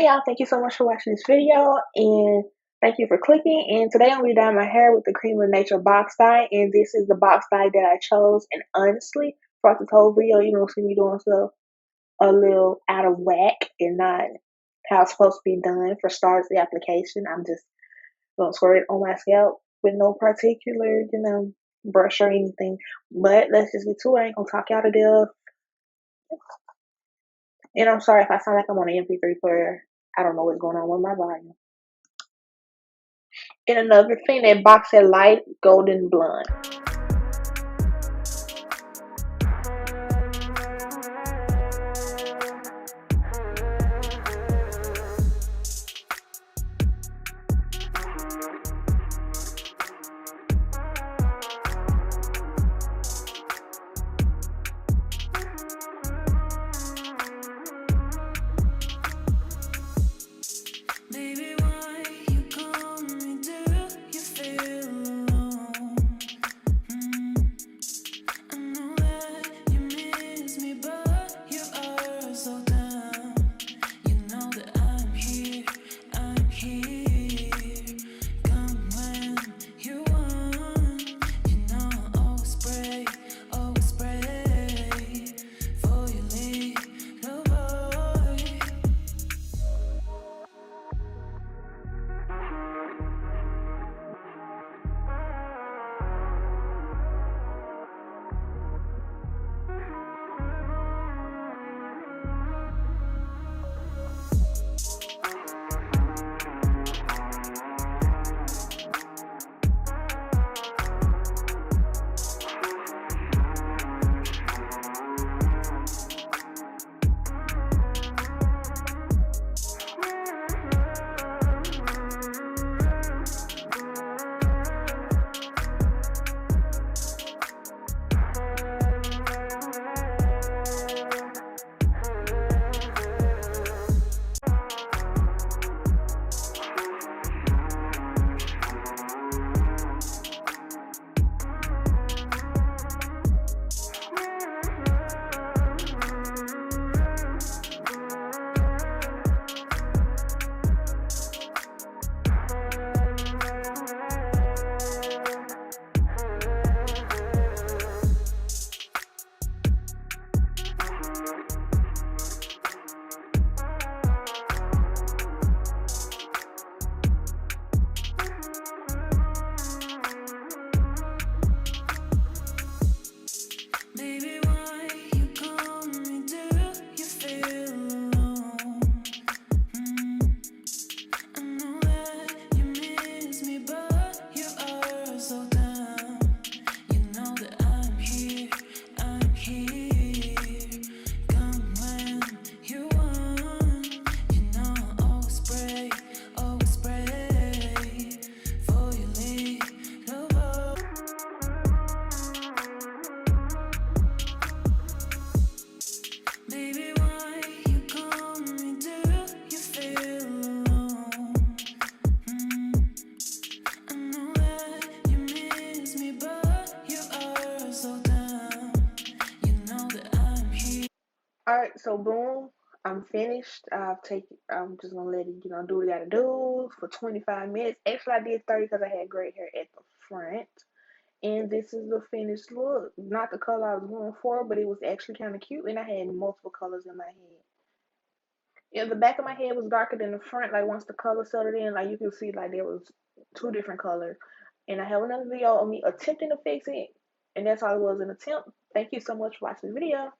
Hey y'all, thank you so much for watching this video and thank you for clicking. And today I'm going to be dyeing my hair with the Cream of Nature box dye, and this is the box dye that I chose. And honestly, throughout this whole video, you don't see me doing stuff a little out of whack and not how it's supposed to be done. For starters, the application, I'm just going to squirt it on my scalp with no particular, brush or anything. But let's just get to it. I ain't going to talk y'all to death. And I'm sorry if I sound like I'm on an MP3 player. I don't know what's going on with my volume. And another thing, that box said light golden blonde. Alright, so boom, I'm finished. I'm just gonna let it, do what I gotta do for 25 minutes. Actually, I did 30 because I had gray hair at the front. And this is the finished look. Not the color I was going for, but it was actually kind of cute. And I had multiple colors in my head. Yeah, the back of my head was darker than the front. Like once the color settled in, like you can see, like there was two different colors. And I have another video of me attempting to fix it. And that's all it was, an attempt. Thank you so much for watching the video.